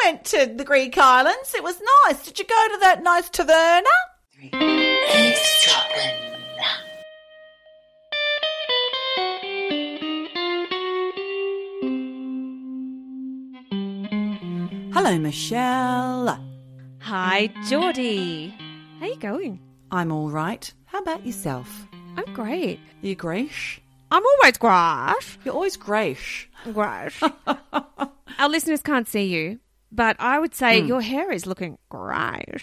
went to the Greek islands. It was nice. Did you go to that nice taverna? Eavesdroppin. Hello, Michelle. Hi, Geordie. How you going? I'm all right. How about yourself? I'm great. You gracious? I'm always great. You're always gracious. Great. Our listeners can't see you, but I would say your hair is looking great.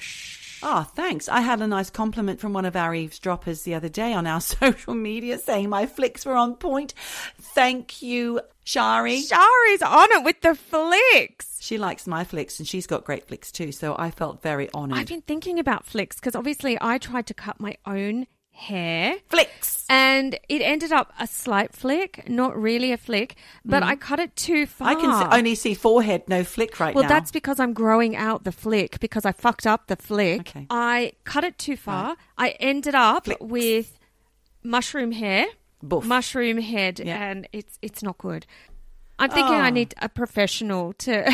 Oh, thanks. I had a nice compliment from one of our eavesdroppers the other day on our social media saying my flicks were on point. Thank you, Shari. Shari's on it with the flicks. She likes my flicks and she's got great flicks too, so I felt very honoured. I've been thinking about flicks because obviously I tried to cut my own hair. Flicks! And it ended up a slight flick, not really a flick, but I cut it too far. I can only see forehead, no flick right now. Well, that's because I'm growing out the flick because I fucked up the flick. Okay. I cut it too far. Right. I ended up Flicks. with mushroom hair, Boof. mushroom head, Yeah. and it's not good. I'm thinking I need a professional to...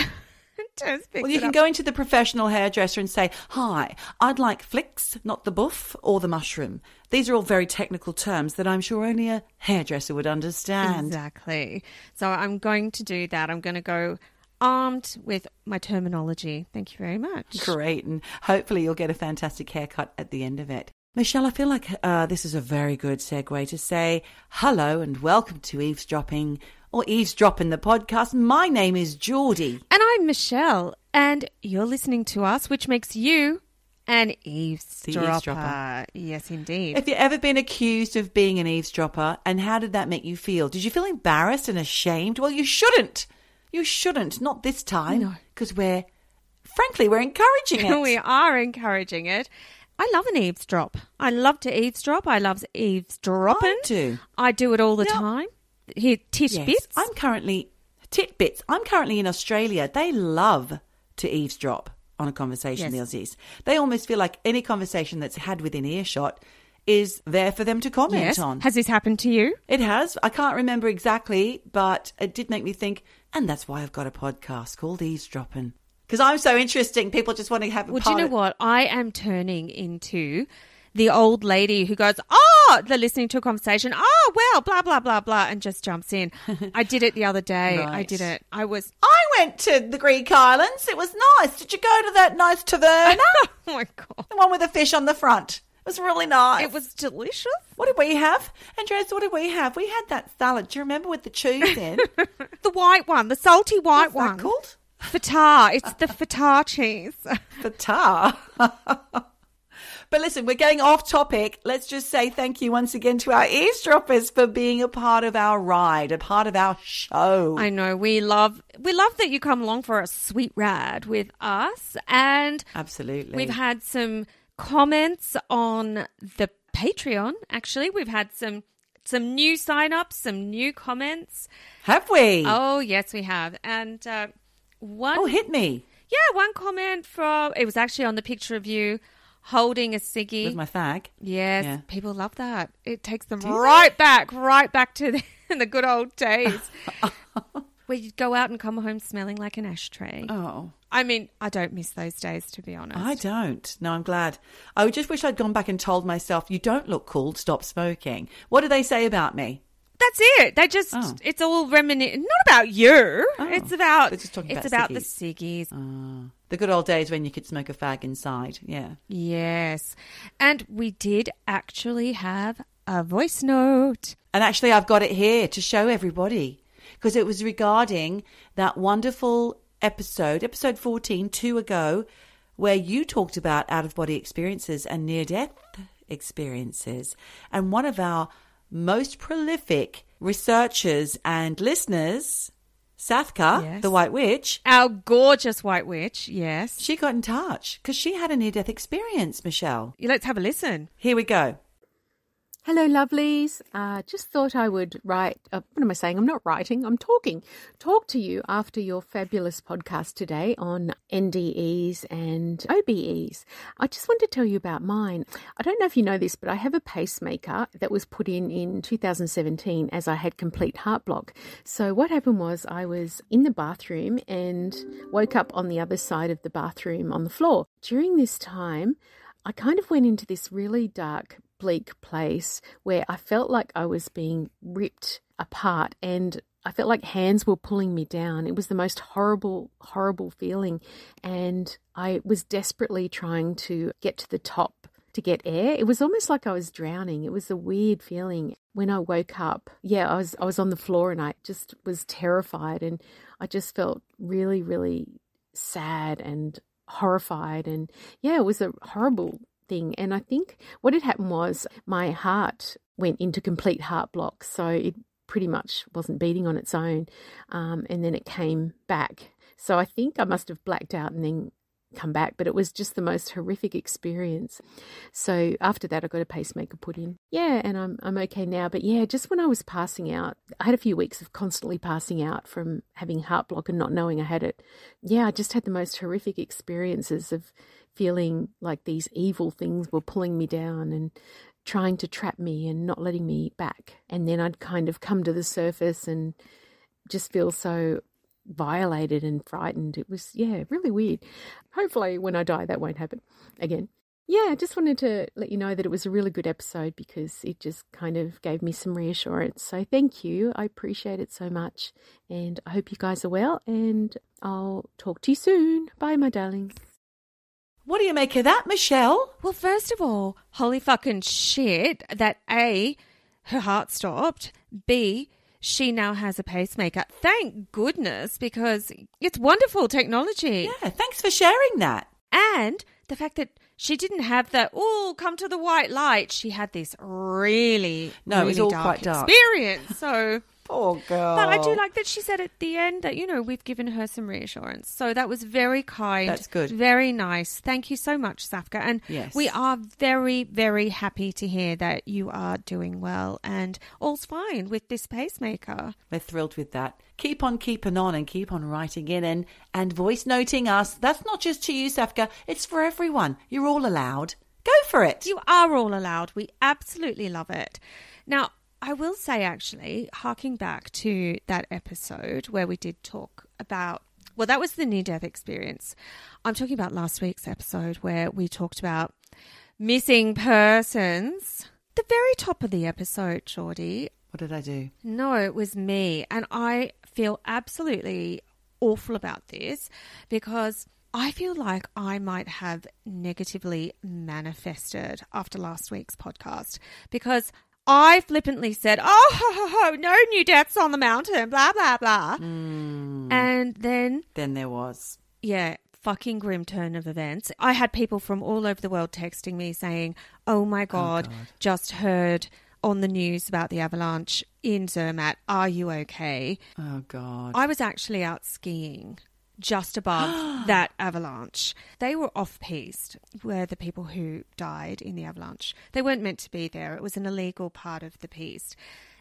Well, you can go into the professional hairdresser and say, hi, I'd like flicks, not the buff or the mushroom. These are all very technical terms that I'm sure only a hairdresser would understand. Exactly. So I'm going to do that. I'm going to go armed with my terminology. Thank you very much. Great. And hopefully you'll get a fantastic haircut at the end of it. Michelle, I feel like this is a very good segue to say hello and welcome to Eavesdropping or Eavesdroppin' the podcast. My name is Geordie. And I'm Michelle. And you're listening to us, which makes you an eavesdropper. Yes, indeed. Have you ever been accused of being an eavesdropper, and how did that make you feel? Did you feel embarrassed and ashamed? Well, you shouldn't. You shouldn't. Not this time. No. Because we're encouraging it. We are encouraging it. I love an eavesdrop. I love to eavesdrop. I love eavesdropping. I do. I do it all the time. Here, titbits. Yes. I'm currently in Australia. They love to eavesdrop on a conversation, the Aussies. They almost feel like any conversation that's had within earshot is there for them to comment on. Has this happened to you? It has. I can't remember exactly, but it did make me think, and that's why I've got a podcast called Eavesdroppin'. Because I'm so interesting, people just want to have a part. Well, do you know what? I am turning into the old lady who goes, they're listening to a conversation. Oh, well, blah, blah, blah, blah, and just jumps in. I did it the other day. Right. I did it. I went to the Greek islands. It was nice. Did you go to that nice taverna? Oh, my God. The one with the fish on the front. It was really nice. It was delicious. What did we have? Andres, what did we have? We had that salad. Do you remember with the cheese in? The white one, the salty white What's one. that called? Fatar. It's the fatar cheese. Fatar. But listen, we're getting off topic. Let's just say thank you once again to our eavesdroppers for being a part of our ride, a part of our show. I know. We love that you come along for a sweet ride with us. And absolutely, we've had some comments on the Patreon. Actually, we've had some new sign-ups, some new comments. Have we? Oh, yes, we have. And one... Oh, hit me. Yeah, one comment it was actually on the picture of you holding a ciggy. With my fag? Yes, Yeah. People love that. It takes them right back to the good old days. Where you'd go out and come home smelling like an ashtray. Oh. I mean, I don't miss those days, to be honest. I don't. No, I'm glad. I just wish I'd gone back and told myself, you don't look cool, stop smoking. What do they say about me? That's it. They just, it's all reminiscent. Not about you. Oh. It's about, They're just talking it's about about ciggies. the ciggies. The good old days when you could smoke a fag inside. Yeah. Yes. And we did actually have a voice note. And actually, I've got it here to show everybody because it was regarding that wonderful episode 14, 2 ago, where you talked about out-of-body experiences and near-death experiences. And one of our most prolific researchers and listeners, Sathka, Yes. the White Witch. Our gorgeous White Witch, yes. She got in touch because she had a near-death experience, Michelle. Let's have a listen. Here we go. Hello, lovelies. Just thought I would write, what am I saying? I'm not writing, I'm talking. Talk to you after your fabulous podcast today on NDEs and OBEs. I just want to tell you about mine. I don't know if you know this, but I have a pacemaker that was put in 2017 as I had complete heart block. So what happened was I was in the bathroom and woke up on the other side of the bathroom on the floor. During this time, I kind of went into this really dark, bleak place where I felt like I was being ripped apart and I felt like hands were pulling me down. It was the most horrible, horrible feeling. And I was desperately trying to get to the top to get air. It was almost like I was drowning. It was a weird feeling. When I woke up, I was on the floor and I just was terrified and I just felt really, really sad and horrified. And it was a horrible thing. And I think what had happened was my heart went into complete heart block. So it pretty much wasn't beating on its own. And then it came back. So I think I must have blacked out and then come back, but it was just the most horrific experience. So after that, I got a pacemaker put in. And I'm okay now. But just when I was passing out, I had a few weeks of constantly passing out from having heart block and not knowing I had it. I just had the most horrific experiences of feeling like these evil things were pulling me down and trying to trap me and not letting me back. And then I'd kind of come to the surface and just feel so violated and frightened. It was, really weird. Hopefully when I die, that won't happen again. I just wanted to let you know that it was a really good episode because it just kind of gave me some reassurance. So thank you. I appreciate it so much. And I hope you guys are well and I'll talk to you soon. Bye, my darlings. What do you make of that, Michelle? Well, first of all, holy fucking shit that A, her heart stopped, B, she now has a pacemaker. Thank goodness, because it's wonderful technology. Yeah, thanks for sharing that. And the fact that she didn't have that, come to the white light. She had this really, it was all dark quite dark experience. So poor girl. But I do like that she said at the end that, we've given her some reassurance. So that was very kind. That's good. Very nice. Thank you so much, Safka. And we are very, very happy to hear that you are doing well and all's fine with this pacemaker. We're thrilled with that. Keep on keeping on and keep on writing in and voice noting us. That's not just to you, Safka. It's for everyone. You're all allowed. Go for it. You are all allowed. We absolutely love it. Now, I will say, actually, harking back to that episode where we did talk about, that was the near-death experience. I'm talking about last week's episode where we talked about missing persons. The very top of the episode, Geordie. What did I do? No, it was me. And I feel absolutely awful about this because I feel like I might have negatively manifested after last week's podcast because I flippantly said, no new deaths on the mountain, blah, blah, blah. And then there was. Fucking grim turn of events. I had people from all over the world texting me saying, oh my God, just heard on the news about the avalanche in Zermatt. Are you okay? Oh, God. I was actually out skiing just above that avalanche. They were off-piste, were the people who died in the avalanche. They weren't meant to be there. It was an illegal part of the piste.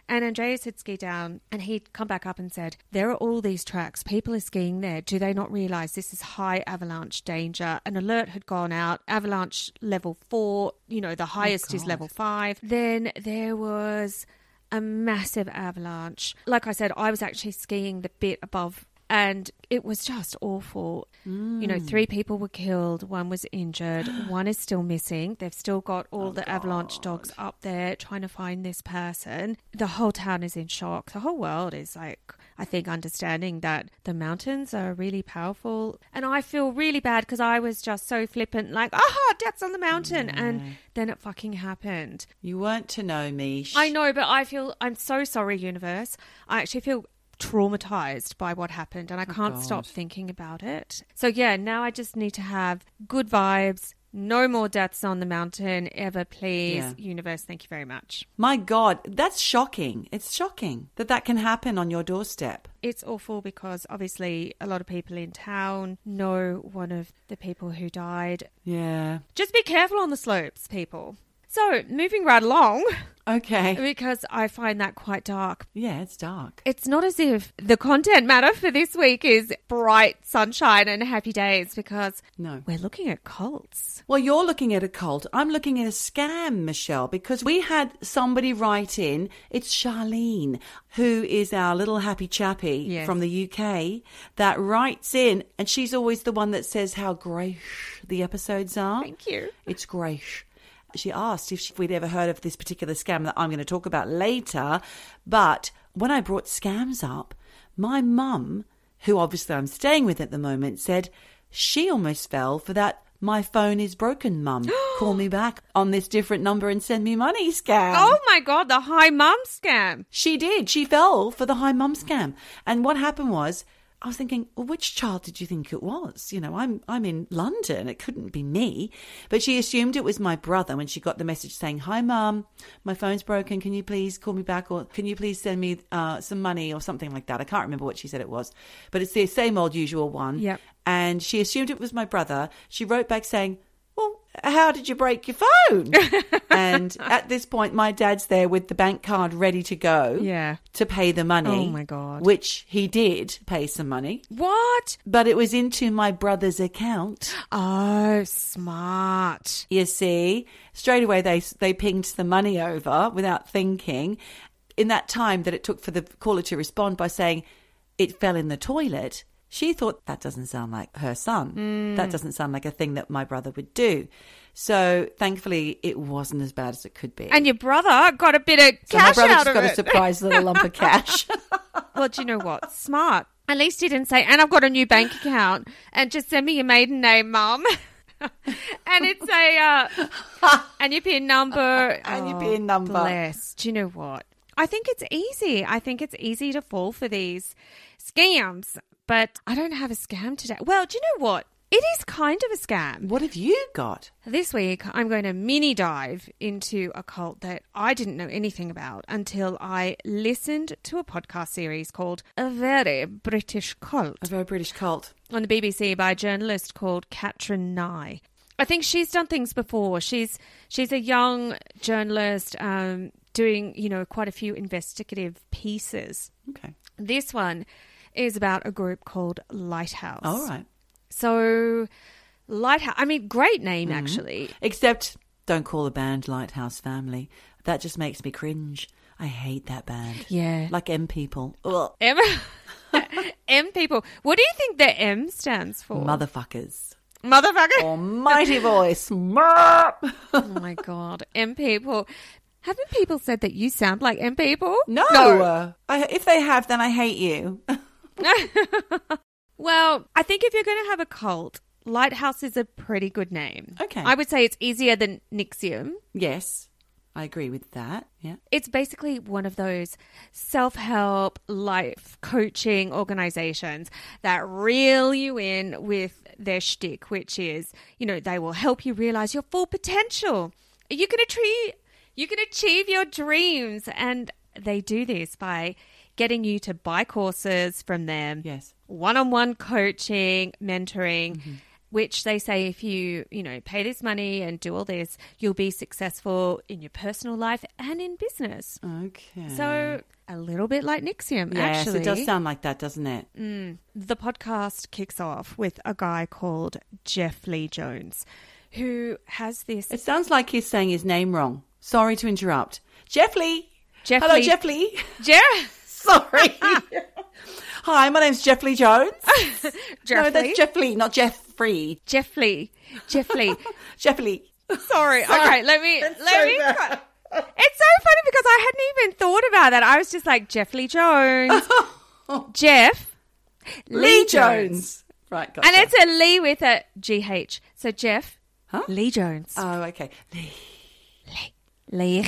And Andreas had skied down and he'd come back up and said, there are all these tracks. People are skiing there. Do they not realise this is high avalanche danger? An alert had gone out. Avalanche level 4, the highest is level 5. Then there was a massive avalanche. Like I said, I was actually skiing the bit above and it was just awful. 3 people were killed, 1 was injured, 1 is still missing. They've still got all the avalanche dogs up there trying to find this person. The whole town is in shock. The whole world is I think, understanding that the mountains are really powerful. And I feel really bad because I was just so flippant, death's on the mountain. Yeah. And then it fucking happened. You weren't to know, Mish. I know, but I'm so sorry, universe. I actually feel traumatised by what happened and I can't stop thinking about it. So now I just need to have good vibes, no more deaths on the mountain ever, please. Universe, thank you very much. My God, that's shocking. It's shocking that can happen on your doorstep. It's awful because obviously a lot of people in town know one of the people who died. Yeah. Just be careful on the slopes, people. So, moving right along, Okay. because I find that quite dark. Yeah, it's dark. It's not as if the content matter for this week is bright sunshine and happy days, because No. we're looking at cults. Well, you're looking at a cult. I'm looking at a scam, Michelle, because we had somebody write in. It's Charlene, who is our little happy chappy Yes. from the UK, that writes in, and she's always the one that says how great the episodes are. Thank you. It's great. She asked if we'd ever heard of this particular scam that I'm going to talk about later. But when I brought scams up, my mum, who obviously I'm staying with at the moment, said she almost fell for that "my phone is broken, mum. Call me back on this different number and send me money" scam. Oh my God, the hi mum scam. She did. She fell for the hi mum scam. And what happened was, I was thinking, well, which child did you think it was? You know, I'm in London. It couldn't be me. But she assumed it was my brother when she got the message saying, "Hi, Mum, my phone's broken. Can you please call me back? Or can you please send me some money?" or something like that. I can't remember what she said it was. But it's the same old usual one. Yep. And she assumed it was my brother. She wrote back saying, "Well, how did you break your phone?" And at this point, my dad's there with the bank card ready to go Yeah. to pay the money. Oh, my God. Which he did pay some money. What? But it was into my brother's account. Oh, smart. You see, straight away they pinged the money over without thinking. In that time that it took for the caller to respond by saying it fell in the toilet, she thought that doesn't sound like her son. That doesn't sound like a thing that my brother would do. So thankfully, it wasn't as bad as it could be. And your brother got a bit of so my cash brother out just of got it. a surprise little lump of cash. Well, do you know what? Smart. At least he didn't say, "And I've got a new bank account, and just send me your maiden name, Mum." And it's and your PIN number. And your PIN number. Bless. Do you know what? I think it's easy. I think it's easy to fall for these scams, but I don't have a scam today. Well, do you know what? It is kind of a scam. What have you got? This week, I'm going to mini dive into a cult that I didn't know anything about until I listened to a podcast series called A Very British Cult A very British cult. on the BBC by a journalist called Katrin Nye. I think she's done things before. She's a young journalist doing, quite a few investigative pieces. Okay. This one is about a group called Lighthouse. All right. So, Lighthouse, I mean, great name, actually. Except don't call the band Lighthouse Family. That just makes me cringe. I hate that band. Yeah. Like M people. Ugh. M people. What do you think the M stands for? Motherfuckers. Motherfucker. Almighty voice. Oh, my God. M people. Haven't people said that you sound like M people? No. If they have, then I hate you. Well, I think if you're going to have a cult, Lighthouse is a pretty good name. Okay. I would say it's easier than Nixium. Yes, I agree with that. Yeah. It's basically one of those self-help, life coaching organizations that reel you in with their shtick, which is, they will help you realize your full potential. You can achieve your dreams. And they do this by getting you to buy courses from them. Yes. One-on-one coaching, mentoring, which they say if you, pay this money and do all this, you'll be successful in your personal life and in business. Okay. So a little bit like Nixium, yes, actually. it does sound like that, doesn't it? The podcast kicks off with a guy called Jeff Lee Jones, who has this... It sounds like he's saying his name wrong. Sorry to interrupt. Jeff Lee. Hello, Lee. Jeff Lee. Jeff. Sorry. Hi, my name's Jeff Lee Jones. No, that's Jeff Lee, not Jeffrey. Jeff Lee. Jeff Lee. Sorry. Okay, let me. It's so funny because I hadn't even thought about that. I was just like, Jeff Lee Jones. Jeff Lee Jones. Right, gotcha. And it's a Lee with a GH. So Jeff Lee Jones. Oh, okay. Lee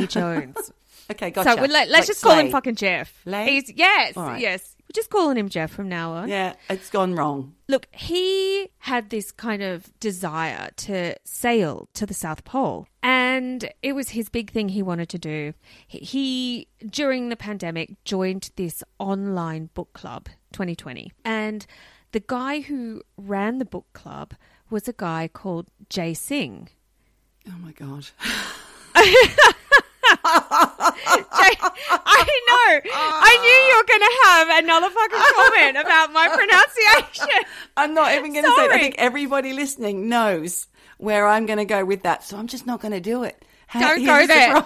Jones. Okay, gotcha. So let's just call him fucking Jeff. Lay? Yes. Right. Yes. We're just calling him Jeff from now on. Yeah, it's gone wrong. Look, he had this kind of desire to sail to the South Pole, and it was his big thing he wanted to do. He, during the pandemic, joined this online book club, 2020, and the guy who ran the book club was a guy called Jay Singh. Oh, my God. I know. I knew you were going to have another fucking comment about my pronunciation. I'm not even going to say it. I think everybody listening knows where I'm going to go with that, so I'm just not going to do it. Don't go there.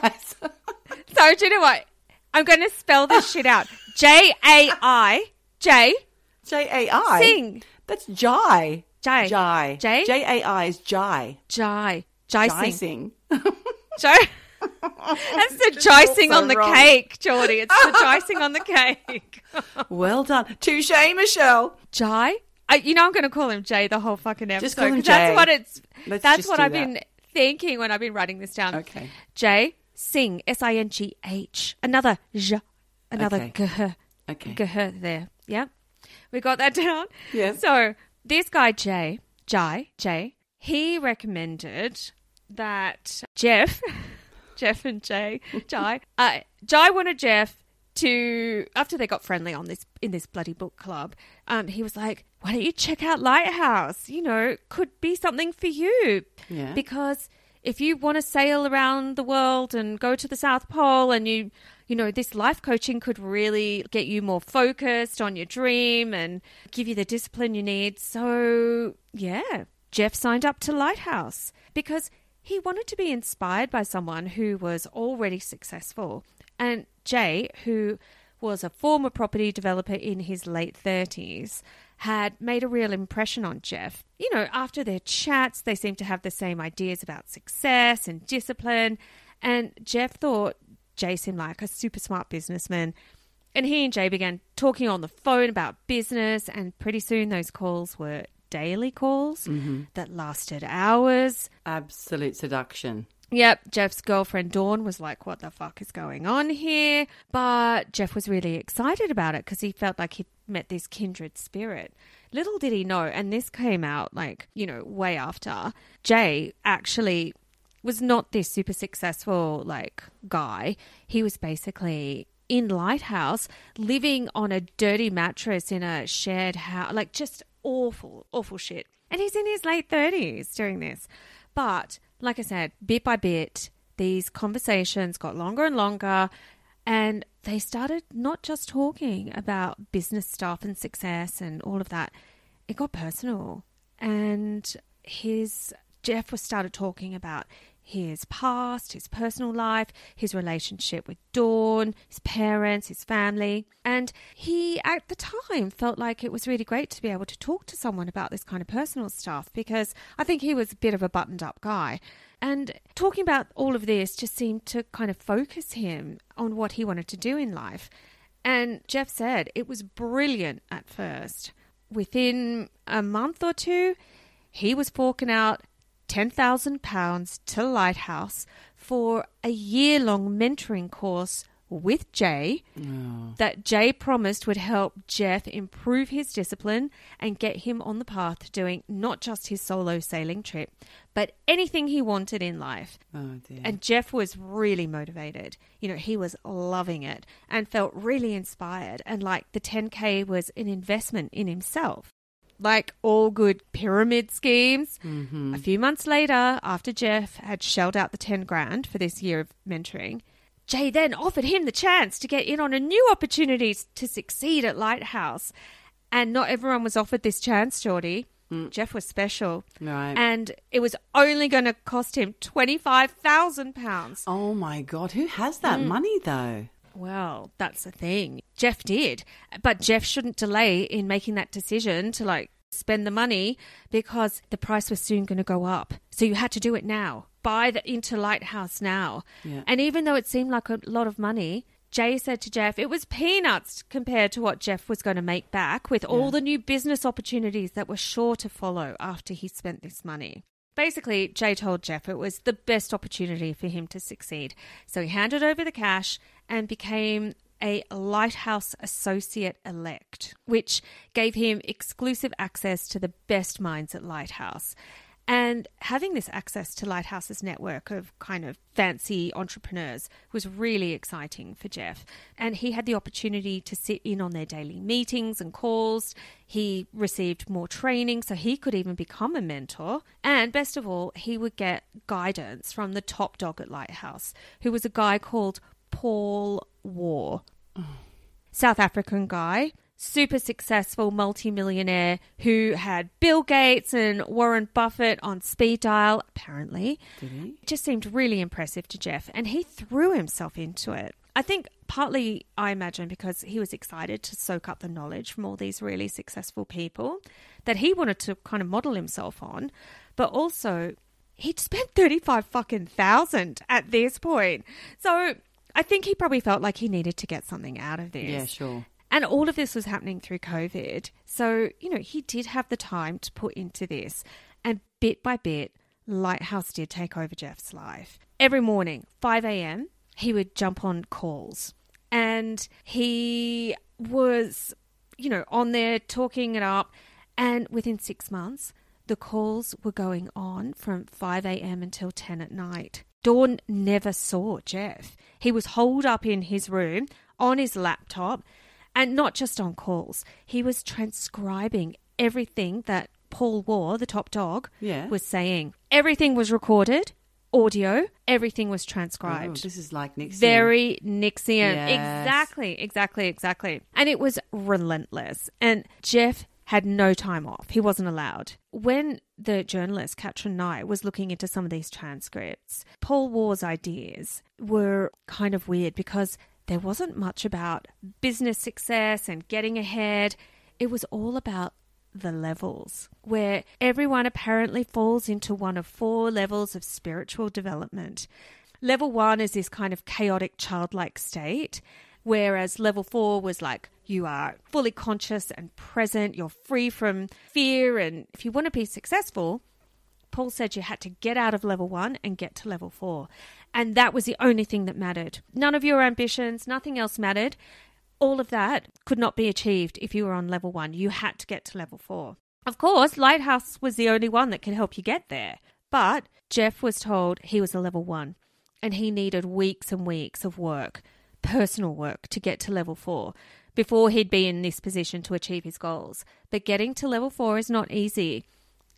So do you know what? I'm going to spell this shit out. J-A-I. J. J-A-I? Sing. That's Jai. Jai. Jai. J? J-A-I is Jai. Jai. Jai Jai sing. Jai. That's the jicing on the cake, Geordie. It's the jicing on the cake. Well done. Touche, Michelle. Jai? I'm going to call him Jay the whole fucking episode. Just call him Jay. That's what I've been thinking when I've been writing this down. Okay. Jay, sing, S-I-N-G-H. Another J. Another G. Okay. G there. Yeah? We got that down? Yes. So this guy, Jay, he recommended that Jeff and Jai wanted Jeff to, after they got friendly in this bloody book club, he was like, why don't you check out Lighthouse? Could be something for you. Yeah. Because if you want to sail around the world and go to the South Pole and this life coaching could really get you more focused on your dream and give you the discipline you need. So, yeah, Jeff signed up to Lighthouse because he wanted to be inspired by someone who was already successful. And Jay, who was a former property developer in his late 30s, had made a real impression on Jeff. After their chats, they seemed to have the same ideas about success and discipline. And Jeff thought Jay seemed like a super smart businessman. And he and Jay began talking on the phone about business. And pretty soon those calls were daily calls that lasted hours. Absolute seduction. Yep, Jeff's girlfriend Dawn was like, what the fuck is going on here? But Jeff was really excited about it because he felt like he'd met this kindred spirit. Little did he know, and this came out way after, Jay actually was not this super successful guy. He was basically in Lighthouse living on a dirty mattress in a shared house, just awful shit. And he's in his late 30s doing this. But like I said, bit by bit, these conversations got longer and longer, and they started not just talking about business stuff and success and all of that. It got personal. And Jeff started talking about his past, his personal life, his relationship with Dawn, his parents, his family. And he, at the time, felt like it was really great to be able to talk to someone about this kind of personal stuff because I think he was a bit of a buttoned-up guy. And talking about all of this just seemed to kind of focus him on what he wanted to do in life. And Jeff said it was brilliant at first. Within a month or two, he was forking out £10,000 to Lighthouse for a year-long mentoring course with Jay that Jay promised would help Jeff improve his discipline and get him on the path to doing not just his solo sailing trip, but anything he wanted in life. Oh, dear. And Jeff was really motivated. He was loving it and felt really inspired, and like the 10K was an investment in himself. Like all good pyramid schemes, a few months later, after Jeff had shelled out the 10 grand for this year of mentoring, Jay then offered him the chance to get in on a new opportunity to succeed at Lighthouse. And not everyone was offered this chance, Geordie. Jeff was special. Right. And it was only going to cost him £25,000. Oh, my God. Who has that money, though? Well, that's the thing. Jeff did. But Jeff shouldn't delay in making that decision to spend the money because the price was soon going to go up. So you had to do it now. Buy into Lighthouse now. Yeah. And even though it seemed like a lot of money, Jay said to Jeff, it was peanuts compared to what Jeff was going to make back with all the new business opportunities that were sure to follow after he spent this money. Basically, Jay told Jeff it was the best opportunity for him to succeed. So he handed over the cash and became a Lighthouse Associate Elect, which gave him exclusive access to the best minds at Lighthouse. And having this access to Lighthouse's network of kind of fancy entrepreneurs was really exciting for Jeff. And he had the opportunity to sit in on their daily meetings and calls. He received more training, so he could even become a mentor. And best of all, he would get guidance from the top dog at Lighthouse, who was a guy called Paul Waugh. South African guy. Super successful multimillionaire who had Bill Gates and Warren Buffett on speed dial, apparently. Did he? It just seemed really impressive to Jeff, and he threw himself into it. I think partly, I imagine, because he was excited to soak up the knowledge from all these really successful people that he wanted to kind of model himself on, but also he'd spent 35 fucking thousand at this point. So I think he probably felt like he needed to get something out of this. Yeah, sure. And all of this was happening through COVID. So, he did have the time to put into this. And bit by bit, Lighthouse did take over Jeff's life. Every morning, 5 a.m., he would jump on calls. And he was, on there talking it up. And within 6 months, the calls were going on from 5 a.m. until 10 at night. Dawn never saw Jeff. He was holed up in his room on his laptop. And not just on calls. He was transcribing everything that Paul Waugh, the top dog, was saying. Everything was recorded, audio, everything was transcribed. Oh, this is like Nixian. Very Nixian. Yes. Exactly. And it was relentless. And Jeff had no time off. He wasn't allowed. When the journalist, Katrin Nye, was looking into some of these transcripts, Paul Waugh's ideas were kind of weird because there wasn't much about business success and getting ahead. It was all about the levels, where everyone apparently falls into one of 4 levels of spiritual development. Level 1 is this kind of chaotic, childlike state, whereas level 4 was like you are fully conscious and present, you're free from fear, and if you want to be successful, Paul said you had to get out of level 1 and get to level 4. And that was the only thing that mattered. None of your ambitions, nothing else mattered. All of that could not be achieved if you were on level 1. You had to get to level 4. Of course, Lighthouse was the only one that could help you get there. But Jeff was told he was a level 1 and he needed weeks and weeks of work, personal work, to get to level 4 before he'd be in this position to achieve his goals. But getting to level 4 is not easy.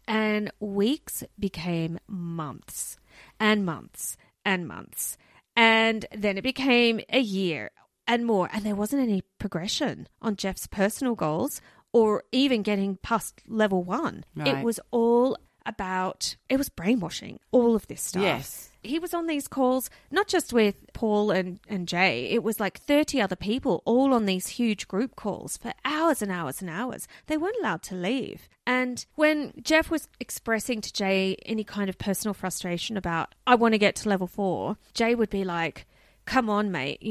And weeks became months and months and months. And then it became a year and more. And there wasn't any progression on Jeff's personal goals or even getting past level 1. Right. It was all about, it was brainwashing, all of this stuff. Yes. He was on these calls, not just with Paul and Jay. It was like 30 other people all on these huge group calls for hours and hours and hours. They weren't allowed to leave. And when Jeff was expressing to Jay any kind of personal frustration about, I want to get to level 4, Jay would be like, come on, mate,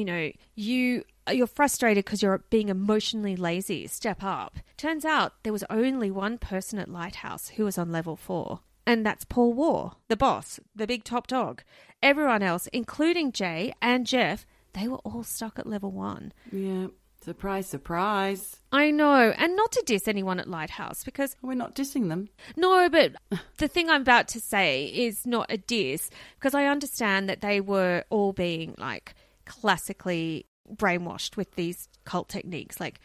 you're frustrated because you're being emotionally lazy. Step up. Turns out there was only one person at Lighthouse who was on level 4. And that's Paul Waugh, the boss, the big top dog. Everyone else, including Jay and Jeff, they were all stuck at level 1. Yeah. Surprise, surprise. I know. And not to diss anyone at Lighthouse because... We're not dissing them. No, but the thing I'm about to say is not a diss because I understand that they were all being like classically brainwashed with these cult techniques like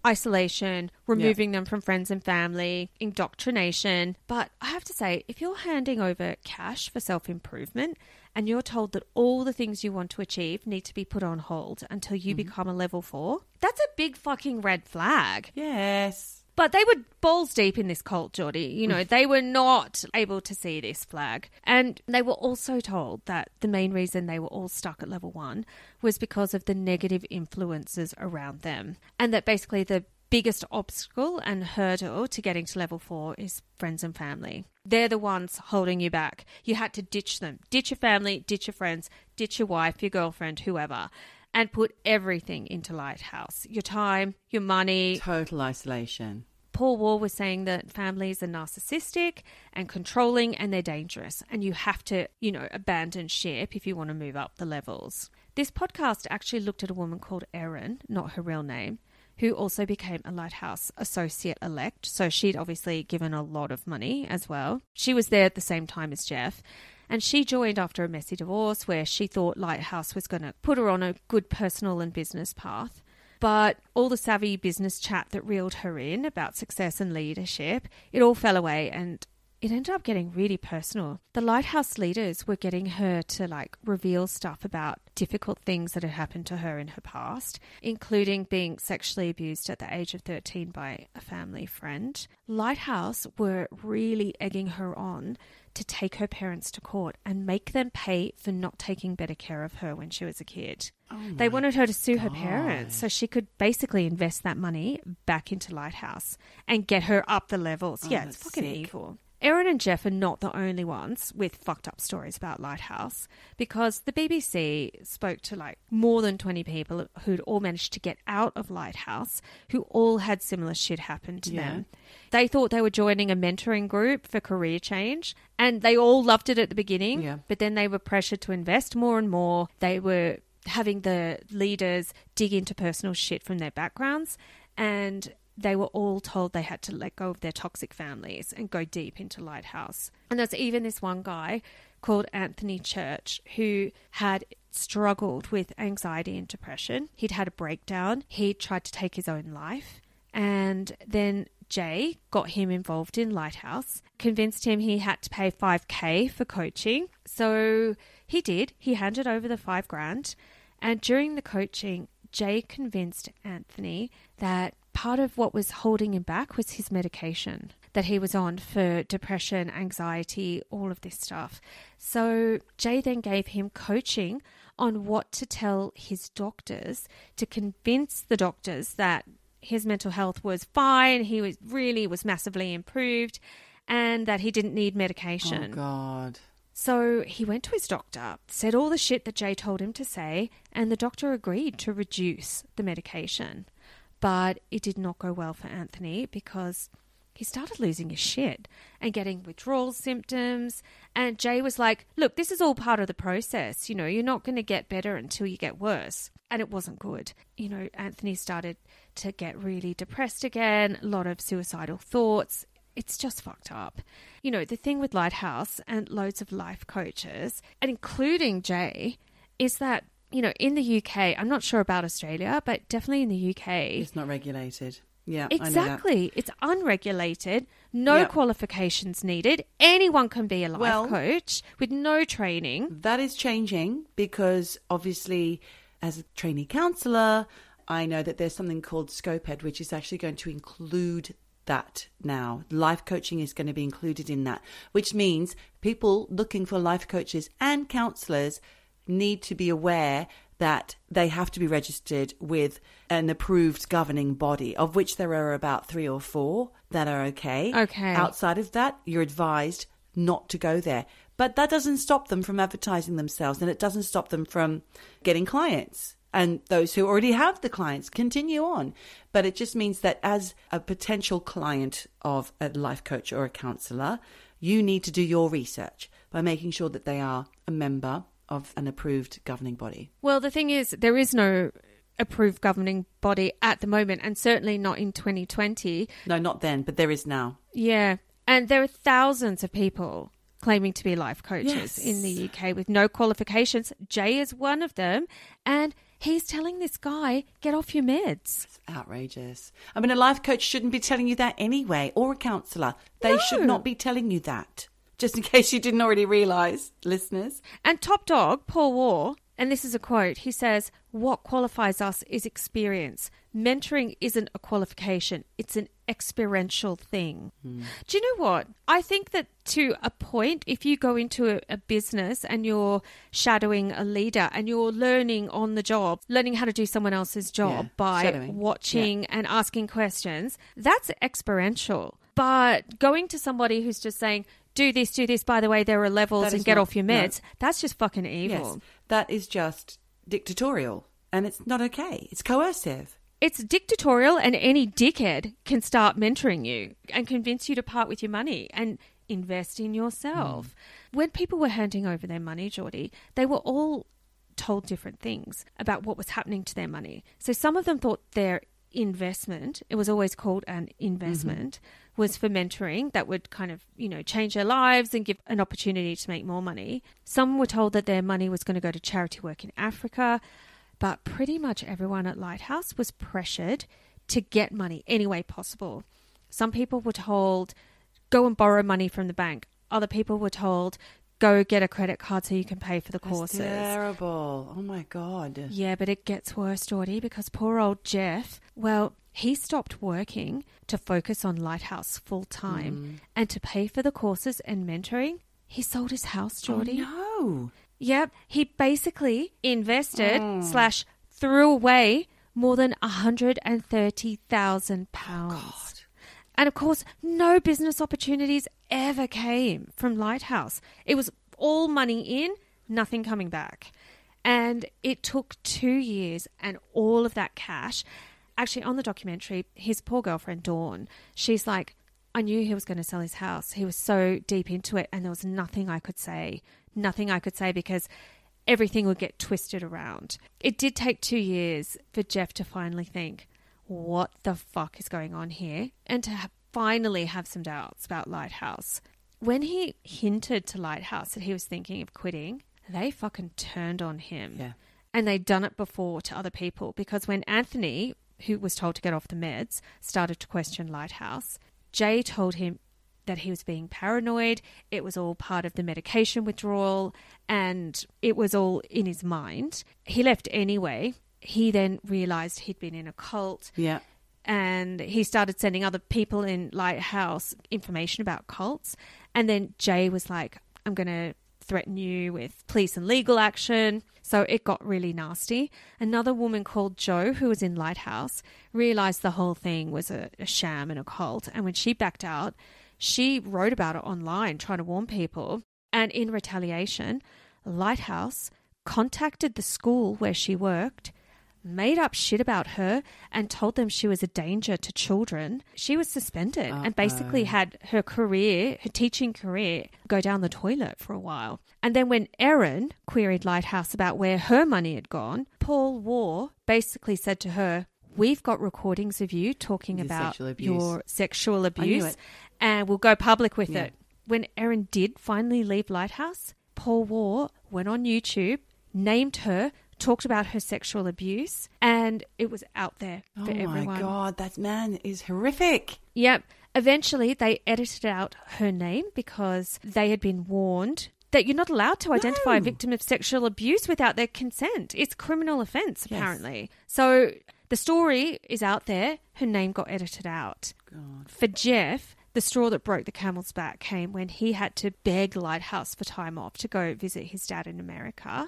isolation, removing them from friends and family, indoctrination. But I have to say, if you're handing over cash for self-improvement and you're told that all the things you want to achieve need to be put on hold until you become a level 4, that's a big fucking red flag. Yes. But they were balls deep in this cult, Geordie. They were not able to see this flag. And they were also told that the main reason they were all stuck at level 1 was because of the negative influences around them. And that basically the biggest obstacle and hurdle to getting to level 4 is friends and family. They're the ones holding you back. You had to ditch them. Ditch your family, ditch your friends, ditch your wife, your girlfriend, whoever, and put everything into Lighthouse. Your time, your money. Total isolation. Paul Waugh was saying that families are narcissistic and controlling and they're dangerous and you have to, abandon ship if you want to move up the levels. This podcast actually looked at a woman called Erin, not her real name, who also became a Lighthouse associate elect. So she'd obviously given a lot of money as well. She was there at the same time as Jeff. And she joined after a messy divorce where she thought Lighthouse was going to put her on a good personal and business path. But all the savvy business chat that reeled her in about success and leadership, it all fell away and it ended up getting really personal. The Lighthouse leaders were getting her to reveal stuff about difficult things that had happened to her in her past, including being sexually abused at the age of 13 by a family friend. Lighthouse were really egging her on to take her parents to court and make them pay for not taking better care of her when she was a kid. They wanted her to sue her parents so she could basically invest that money back into Lighthouse and get her up the levels. Yeah, it's fucking evil. Erin and Jeff are not the only ones with fucked up stories about Lighthouse, because the BBC spoke to more than 20 people who'd all managed to get out of Lighthouse, who all had similar shit happen to them. They thought they were joining a mentoring group for career change, and they all loved it at the beginning, but then they were pressured to invest more and more. They were having the leaders dig into personal shit from their backgrounds, and they were all told they had to let go of their toxic families and go deep into Lighthouse. And there's even this one guy called Anthony Church who had struggled with anxiety and depression. He'd had a breakdown. He tried to take his own life. And then Jay got him involved in Lighthouse, convinced him he had to pay $5,000 for coaching. So he did. He handed over the $5,000. And during the coaching, Jay convinced Anthony that part of what was holding him back was his medication that he was on for depression, anxiety, all of this stuff. So Jay then gave him coaching on what to tell his doctors to convince the doctors that his mental health was fine, he was massively improved, and that he didn't need medication. Oh, God. So he went to his doctor, said all the shit that Jay told him to say, and the doctor agreed to reduce the medication. But it did not go well for Anthony because he started losing his shit and getting withdrawal symptoms. And Jay was like, look, this is all part of the process. You're not going to get better until you get worse. And it wasn't good. Anthony started to get really depressed again, a lot of suicidal thoughts. It's just fucked up. The thing with Lighthouse and loads of life coaches, and including Jay, is that in the UK, I'm not sure about Australia, but definitely in the UK. It's not regulated. Yeah, exactly. I know that. It's unregulated. No qualifications needed. Anyone can be a life coach with no training. That is changing because obviously as a trainee counsellor, I know that there's something called ScopeEd, which is actually going to include that now. Life coaching is going to be included in that, which means people looking for life coaches and counsellors need to be aware that they have to be registered with an approved governing body, of which there are about 3 or 4 that are okay. Outside of that, you're advised not to go there. But that doesn't stop them from advertising themselves, and it doesn't stop them from getting clients. And those who already have the clients continue on. But it just means that as a potential client of a life coach or a counsellor, you need to do your research by making sure that they are a member of an approved governing body. Well, the thing is, there is no approved governing body at the moment, and certainly not in 2020. No, not then, but there is now. Yeah. And there are thousands of people claiming to be life coaches in the UK with no qualifications. Jay is one of them. And he's telling this guy, get off your meds. It's outrageous. I mean, a life coach shouldn't be telling you that anyway, or a counsellor. They should not be telling you that. Just in case you didn't already realise, listeners. And top dog, Paul Waugh, and this is a quote, he says, what qualifies us is experience. Mentoring isn't a qualification. It's an experiential thing. Do you know what? I think that to a point, if you go into a business and you're shadowing a leader and you're learning on the job, learning how to do someone else's job by watching and asking questions, that's experiential. But going to somebody who's just saying, do this, by the way, there are levels and get off your meds, that's just fucking evil. Yes, that is just dictatorial and it's not okay. It's coercive. It's dictatorial, and any dickhead can start mentoring you and convince you to part with your money and invest in yourself. When people were handing over their money, Geordie, they were all told different things about what was happening to their money. So some of them thought their investment, it was always called an investment, was for mentoring that would kind of, change their lives and give an opportunity to make more money. Some were told that their money was going to go to charity work in Africa, but pretty much everyone at Lighthouse was pressured to get money any way possible. Some people were told, go and borrow money from the bank. Other people were told, go get a credit card so you can pay for the courses. That's terrible. Oh, my God. Yeah, but it gets worse, Geordie, because poor old Jeff, well, he stopped working to focus on Lighthouse full time and to pay for the courses and mentoring. He sold his house, Geordie. Oh, no. Yep. He basically invested / threw away more than £130,000. God. And of course, no business opportunities ever came from Lighthouse. It was all money in, nothing coming back. And it took 2 years and all of that cash. Actually, on the documentary, his poor girlfriend, Dawn, she's like, I knew he was going to sell his house. He was so deep into it and there was nothing I could say. Nothing I could say because everything would get twisted around. It did take 2 years for Jeff to finally think, what the fuck is going on here? And to finally have some doubts about Lighthouse. When he hinted to Lighthouse that he was thinking of quitting, they fucking turned on him. Yeah. And they'd done it before to other people because when Anthony, who was told to get off the meds, started to question Lighthouse, Jay told him that he was being paranoid. It was all part of the medication withdrawal and it was all in his mind. He left anyway. He then realised he'd been in a cult. Yeah. And he started sending other people in Lighthouse information about cults. And then Jay was like, I'm going to threaten you with police and legal action. So it got really nasty. Another woman called Jo, who was in Lighthouse, realised the whole thing was a sham and a cult. And when she backed out, she wrote about it online, trying to warn people. And in retaliation, Lighthouse contacted the school where she worked, made up shit about her and told them she was a danger to children. She was suspended and basically had her career, her teaching career, go down the toilet for a while. And then when Erin queried Lighthouse about where her money had gone, Paul Waugh basically said to her, we've got recordings of you talking about your sexual abuse and we'll go public with it. When Erin did finally leave Lighthouse, Paul Waugh went on YouTube, named her, talked about her sexual abuse, and it was out there for everyone. Oh my God, that man is horrific. Yep. Eventually, they edited out her name because they had been warned that you're not allowed to identify a victim of sexual abuse without their consent. It's criminal offence, apparently. So the story is out there. Her name got edited out. God. For Jeff, the straw that broke the camel's back came when he had to beg Lighthouse for time off to go visit his dad in America.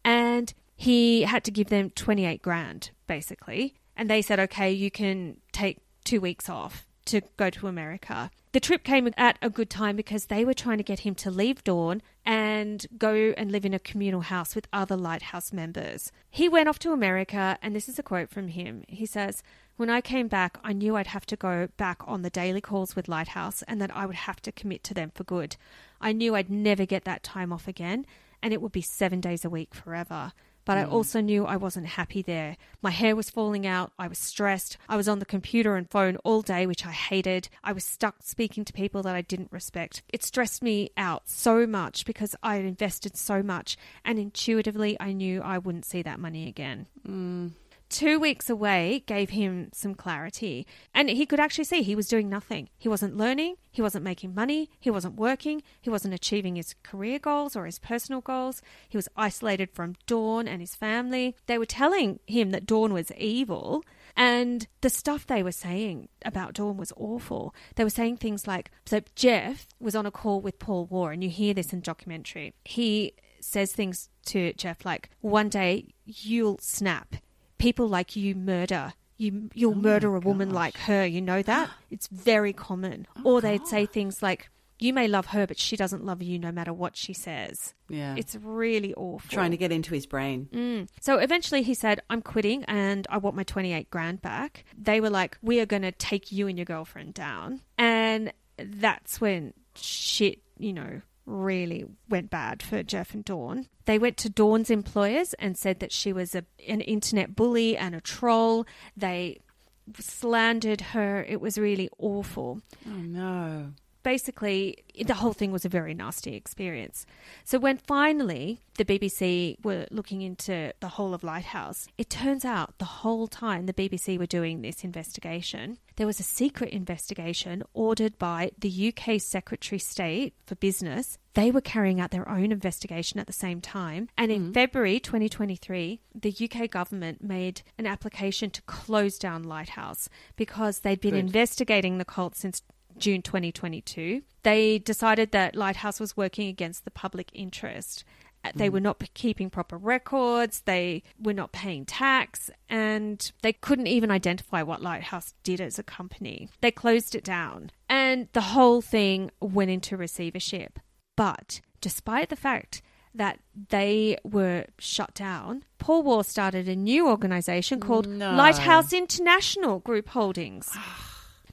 And he had to give them 28 grand, basically. And they said, okay, you can take 2 weeks off to go to America. The trip came at a good time because they were trying to get him to leave Dawn and go and live in a communal house with other Lighthouse members. He went off to America, and this is a quote from him. He says, when I came back, I knew I'd have to go back on the daily calls with Lighthouse and that I would have to commit to them for good. I knew I'd never get that time off again, and it would be 7 days a week forever. But I also knew I wasn't happy there. My hair was falling out. I was stressed. I was on the computer and phone all day, which I hated. I was stuck speaking to people that I didn't respect. It stressed me out so much because I had invested so much, and intuitively I knew I wouldn't see that money again. 2 weeks away gave him some clarity, and he could actually see he was doing nothing. He wasn't learning, he wasn't making money, he wasn't working, he wasn't achieving his career goals or his personal goals. He was isolated from Dawn and his family. They were telling him that Dawn was evil, and the stuff they were saying about Dawn was awful. They were saying things like, so Jeff was on a call with Paul Waugh, and you hear this in documentary. He says things to Jeff like, one day you'll snap. People like you murder. You'll murder a woman like her. You know that? It's very common. Or they'd say things like, you may love her, but she doesn't love you no matter what she says. Yeah. It's really awful. Trying to get into his brain. So eventually he said, I'm quitting and I want my 28 grand back. They were like, we are going to take you and your girlfriend down. And that's when shit, really went bad for Jeff and Dawn. They went to Dawn's employers and said that she was an internet bully and a troll. They slandered her. It was really awful. Oh, no. Basically, the whole thing was a very nasty experience. So when finally the BBC were looking into the whole of Lighthouse, it turns out the whole time the BBC were doing this investigation, there was a secret investigation ordered by the UK Secretary of State for Business. They were carrying out their own investigation at the same time. And in February 2023, the UK government made an application to close down Lighthouse because they'd been investigating the cult since June 2022. They decided that Lighthouse was working against the public interest. They were not keeping proper records, they were not paying tax, and they couldn't even identify what Lighthouse did as a company. They closed it down, and the whole thing went into receivership. But despite the fact that they were shut down, Paul Waugh started a new organisation called Lighthouse International Group Holdings.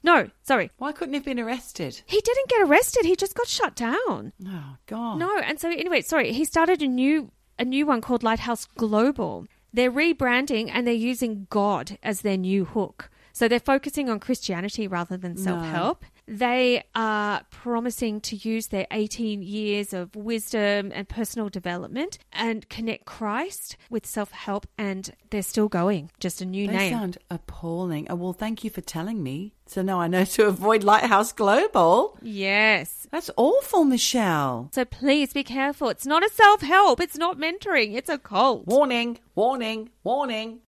No, sorry. Why couldn't he have been arrested? He didn't get arrested. He just got shut down. Oh, God. No, and so anyway, sorry, he started a new one called Lighthouse Global. They're rebranding and they're using God as their new hook. So they're focusing on Christianity rather than self-help. They are promising to use their 18 years of wisdom and personal development and connect Christ with self-help, and they're still going. Just a new name. They sound appalling. Oh, well, thank you for telling me. So now I know to avoid Lighthouse Global. Yes. That's awful, Michelle. So please be careful. It's not a self-help. It's not mentoring. It's a cult. Warning, warning, warning.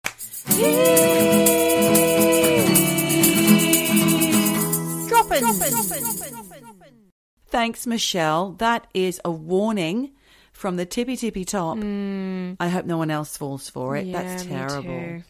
Thanks, Michelle. That is a warning from the tippy top. I hope no one else falls for it. Yeah, That's me terrible. too.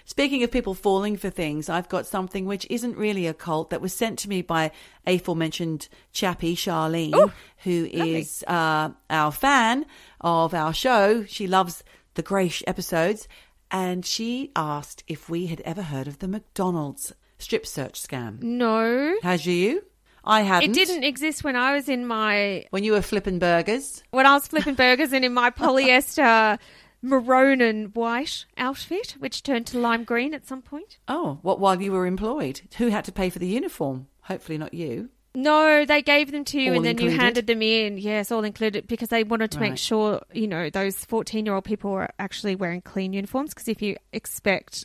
Speaking of people falling for things, I've got something which isn't really a cult that was sent to me by aforementioned chappie, Charlene, who is our fan of our show. She loves the Grace episodes. And she asked if we had ever heard of the McDonald's strip search scam. No. Has you? I hadn't. It didn't exist when I was in my... When you were flipping burgers? When I was flipping burgers and in my polyester maroon and white outfit, which turned to lime green at some point. Oh, what, while you were employed? Who had to pay for the uniform? Hopefully not you. No, they gave them to you All and then included? you handed them in. Yes, all included, because they wanted to make sure, you know, those 14-year-old people were actually wearing clean uniforms, because if you expect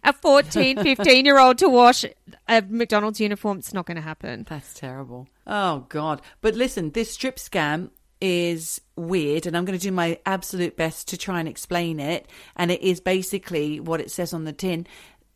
a 14, 15-year-old to wash a McDonald's uniform, it's not going to happen. That's terrible. Oh, God. But listen, this strip scam is weird, and I'm going to do my absolute best to try and explain it. And it is basically what it says on the tin.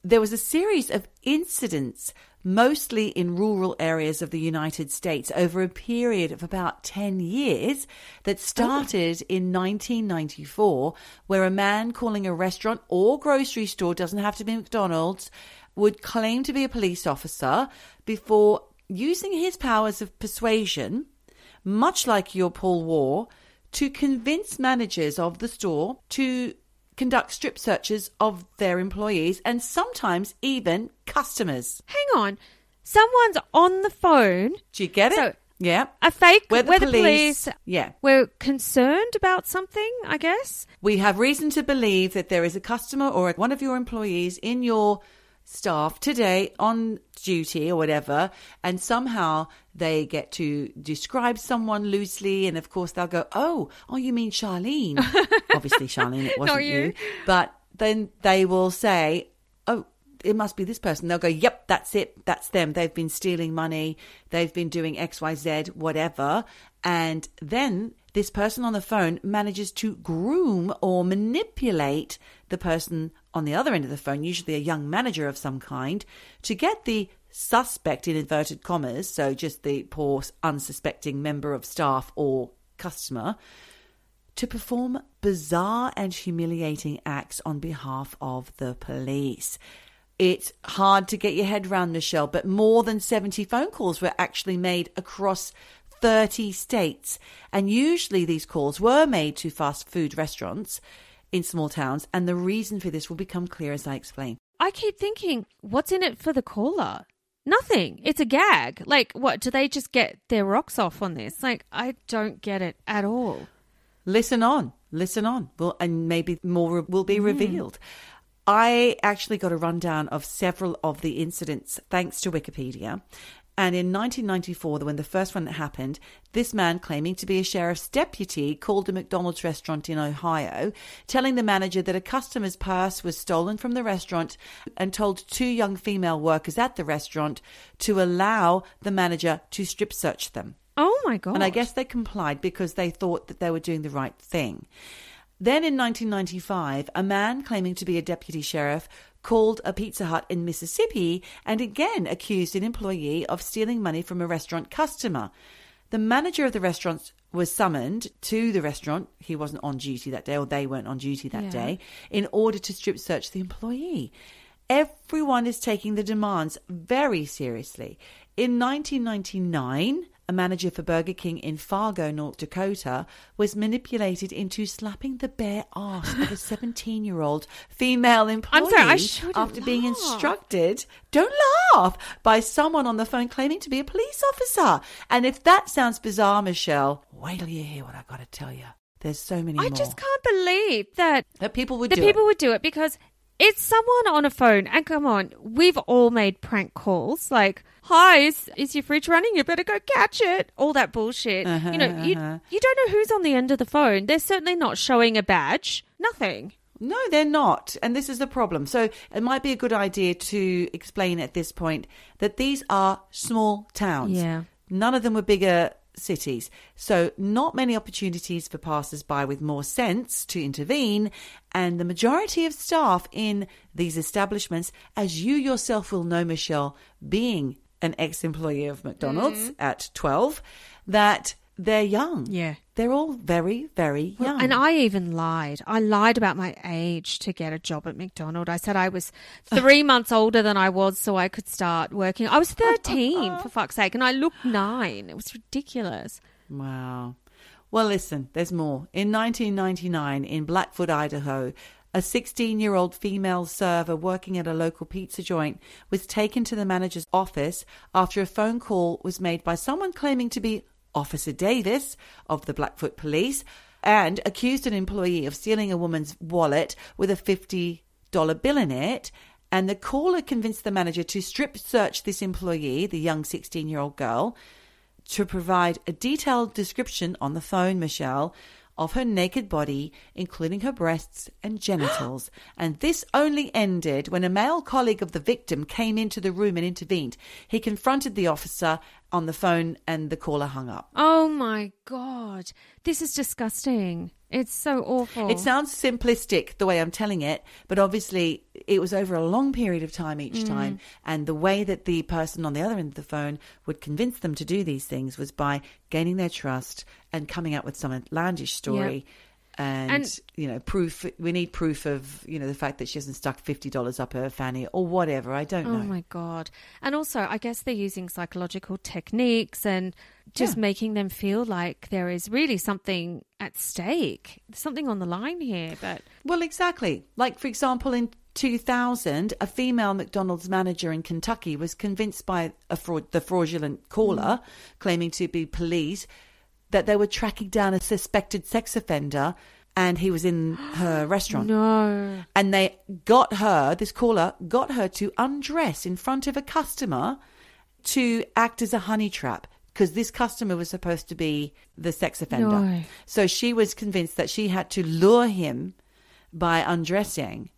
There was a series of incidents, mostly in rural areas of the United States, over a period of about 10 years, that started in 1994, where a man calling a restaurant or grocery store, doesn't have to be McDonald's, would claim to be a police officer before using his powers of persuasion, much like your Paul Waugh, to convince managers of the store to conduct strip searches of their employees and sometimes even customers. Hang on. Someone's on the phone. Do you get it? So, yeah. A fake Where the police yeah. were concerned about something, I guess. We have reason to believe that there is a customer or one of your employees in your staff today on duty or whatever, and somehow they get to describe someone loosely, and of course they'll go, oh, you mean Charlene. Obviously Charlene, it wasn't Not you. But then they will say, oh, it must be this person. They'll go, yep, that's it, that's them. They've been stealing money, they've been doing XYZ, whatever. And then this person on the phone manages to groom or manipulate the person on the other end of the phone, usually a young manager of some kind, to get the suspect, in inverted commas, so just the poor unsuspecting member of staff or customer, to perform bizarre and humiliating acts on behalf of the police. It's hard to get your head around, Michelle, but more than 70 phone calls were actually made across 30 states. And usually these calls were made to fast food restaurants in small towns. And the reason for this will become clear as I explain. I keep thinking, what's in it for the caller? Nothing. It's a gag. Like, what? Do they just get their rocks off on this? Like, I don't get it at all. Listen on. Well, and maybe more will be revealed. I actually got a rundown of several of the incidents thanks to Wikipedia. And in 1994, when the first one happened, this man claiming to be a sheriff's deputy called a McDonald's restaurant in Ohio, telling the manager that a customer's purse was stolen from the restaurant and told 2 young female workers at the restaurant to allow the manager to strip search them. Oh, my God. And I guess they complied because they thought that they were doing the right thing. Then in 1995, a man claiming to be a deputy sheriff called a Pizza Hut in Mississippi and again accused an employee of stealing money from a restaurant customer. The manager of the restaurant was summoned to the restaurant. He wasn't on duty that day, or they weren't on duty that day, in order to strip search the employee. Everyone is taking the demands very seriously. In 1999, a manager for Burger King in Fargo, North Dakota, was manipulated into slapping the bare ass of a 17-year-old female employee. I'm sorry, I shouldn't after being laugh. instructed, don't laugh, by someone on the phone claiming to be a police officer. And if that sounds bizarre, Michelle, wait till you hear what I've got to tell you. There's so many more. I just can't believe that people would do it because it's someone on a phone. And come on, we've all made prank calls like, hi, is your fridge running? You better go catch it. All that bullshit. You don't know who's on the end of the phone. They're certainly not showing a badge. Nothing. No, they're not. And this is the problem. So it might be a good idea to explain at this point that these are small towns. Yeah. None of them were bigger cities. So not many opportunities for passers-by with more sense to intervene. And the majority of staff in these establishments, as you yourself will know, Michelle, being an ex-employee of McDonald's at 12, that they're young. Yeah. They're all very, very young. And I even lied. I lied about my age to get a job at McDonald's. I said I was 3 months older than I was so I could start working. I was 13, for fuck's sake, and I looked 9. It was ridiculous. Wow. Well, listen, there's more. In 1999, in Blackfoot, Idaho, a 16-year-old female server working at a local pizza joint was taken to the manager's office after a phone call was made by someone claiming to be Officer Davis of the Blackfoot Police and accused an employee of stealing a woman's wallet with a $50 bill in it. And the caller convinced the manager to strip search this employee, the young 16-year-old girl, to provide a detailed description on the phone, Michelle, of her naked body, including her breasts and genitals. And this only ended when a male colleague of the victim came into the room and intervened. He confronted the officer on the phone and the caller hung up. Oh, my God. This is disgusting. It's so awful. It sounds simplistic the way I'm telling it, but obviously it was over a long period of time each time. And the way that the person on the other end of the phone would convince them to do these things was by gaining their trust and coming up with some outlandish story. Yep. And, you know, proof. We need proof of, you know, the fact that she hasn't stuck $50 up her fanny or whatever. I don't know. Oh, my God. And also, I guess they're using psychological techniques and just making them feel like there is really something at stake, something on the line here. But well, exactly. Like, for example, in 2000, a female McDonald's manager in Kentucky was convinced by the fraudulent caller claiming to be police that they were tracking down a suspected sex offender and he was in her restaurant. No. And they got her, this caller, got her to undress in front of a customer to act as a honey trap because this customer was supposed to be the sex offender. No. So she was convinced that she had to lure him by undressing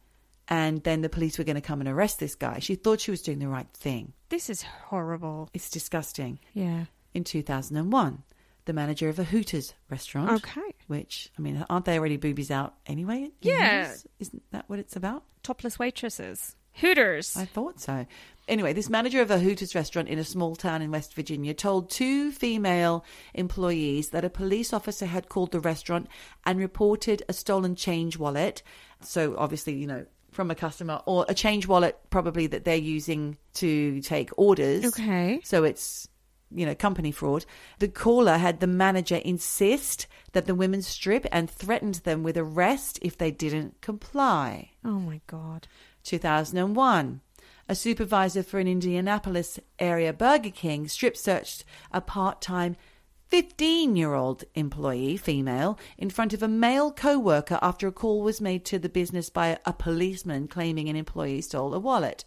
and then the police were going to come and arrest this guy. She thought she was doing the right thing. This is horrible. It's disgusting. Yeah. In 2001. The manager of a Hooters restaurant. Okay. Which, I mean, aren't they already boobies out anyway? Yeah. Hooters? Isn't that what it's about? Topless waitresses. Hooters. I thought so. Anyway, this manager of a Hooters restaurant in a small town in West Virginia told 2 female employees that a police officer had called the restaurant and reported a stolen change wallet. So obviously, you know, from a customer or a change wallet probably that they're using to take orders. Okay. So it's, you know, company fraud. The caller had the manager insist that the women strip and threatened them with arrest if they didn't comply. Oh, my God. 2001. A supervisor for an Indianapolis area Burger King strip searched a part-time 15-year-old employee, female, in front of a male co-worker after a call was made to the business by a policeman claiming an employee stole a wallet.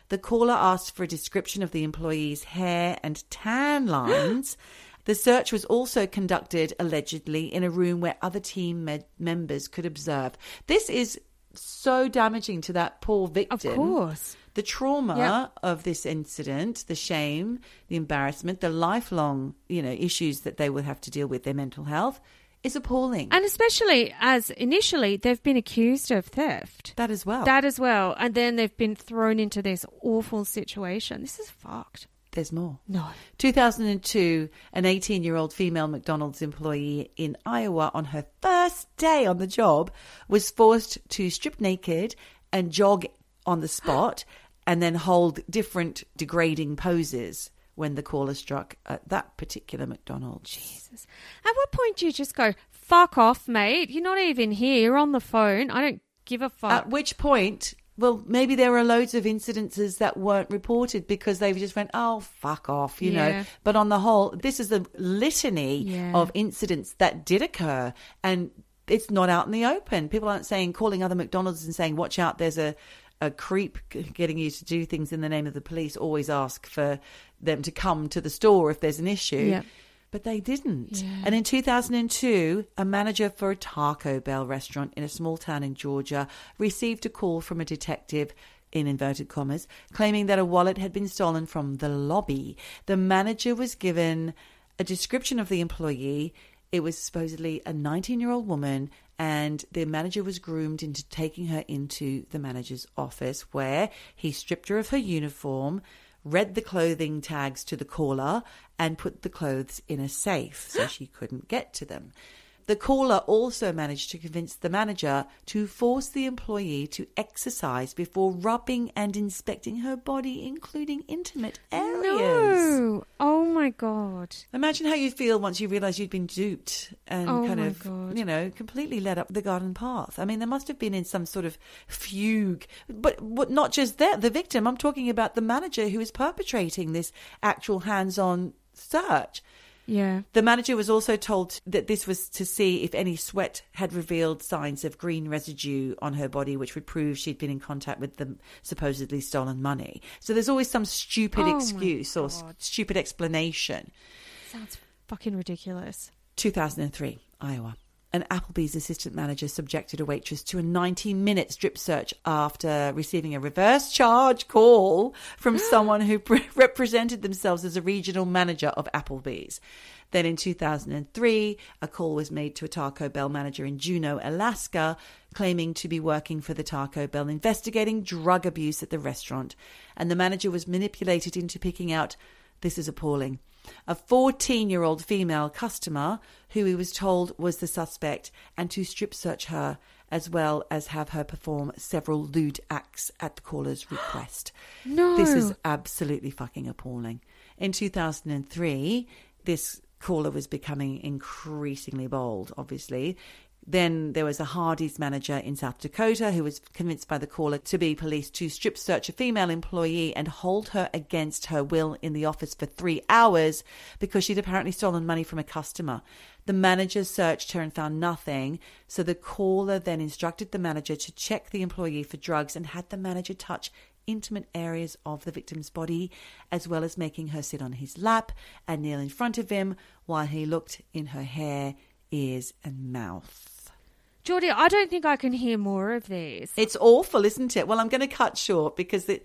The caller asked for a description of the employee's hair and tan lines. The search was also conducted, allegedly, in a room where other team members could observe. This is so damaging to that poor victim. Of course. The trauma of this incident, the shame, the embarrassment, the lifelong, issues that they will have to deal with, their mental health, is appalling. And especially as initially they've been accused of theft. That as well. And then they've been thrown into this awful situation. This is fucked. There's more. No. 2002, an 18-year-old female McDonald's employee in Iowa on her first day on the job was forced to strip naked and jog on the spot and then hold different degrading poses when the caller struck at that particular McDonald's. Jesus. At what point do you just go, fuck off, mate? You're not even here. You're on the phone. I don't give a fuck. At which point... Well, maybe there were loads of incidences that weren't reported because they just went, oh, fuck off, you know. But on the whole, this is a litany of incidents that did occur, and it's not out in the open. People aren't calling other McDonald's and saying, watch out, there's a creep getting you to do things in the name of the police. Always ask for them to come to the store if there's an issue. Yeah. But they didn't. Yeah. And in 2002, a manager for a Taco Bell restaurant in a small town in Georgia received a call from a detective, in inverted commas, claiming that a wallet had been stolen from the lobby. The manager was given a description of the employee. It was supposedly a 19-year-old woman, and the manager was groomed into taking her into the manager's office, where he stripped her of her uniform, read the clothing tags to the caller, and put the clothes in a safe so she couldn't get to them. The caller also managed to convince the manager to force the employee to exercise before rubbing and inspecting her body, including intimate areas. No. Oh, my God. Imagine how you feel once you realise you'd been duped and completely led up the garden path. I mean, there must have been in some sort of fugue. But not just that, the victim. I'm talking about the manager who is perpetrating this actual hands-on search. Yeah. The manager was also told that this was to see if any sweat had revealed signs of green residue on her body, which would prove she'd been in contact with the supposedly stolen money. So there's always some stupid excuse or stupid explanation. Sounds fucking ridiculous. 2003, Iowa. An Applebee's assistant manager subjected a waitress to a 90-minute strip search after receiving a reverse charge call from someone who represented themselves as a regional manager of Applebee's. Then in 2003, a call was made to a Taco Bell manager in Juneau, Alaska, claiming to be working for the Taco Bell, investigating drug abuse at the restaurant. And the manager was manipulated into picking out, this is appalling, a 14-year-old female customer who he was told was the suspect, and to strip search her as well as have her perform several lewd acts at the caller's request. No. This is absolutely fucking appalling. In 2003, this caller was becoming increasingly bold, obviously. Then there was a Hardee's manager in South Dakota who was convinced by the caller to be police to strip search a female employee and hold her against her will in the office for 3 hours because she'd apparently stolen money from a customer. The manager searched her and found nothing, so the caller then instructed the manager to check the employee for drugs and had the manager touch intimate areas of the victim's body, as well as making her sit on his lap and kneel in front of him while he looked in her hair, ears and mouth. Geordie, I don't think I can hear more of these. It's awful, isn't it? Well, I'm going to cut short because it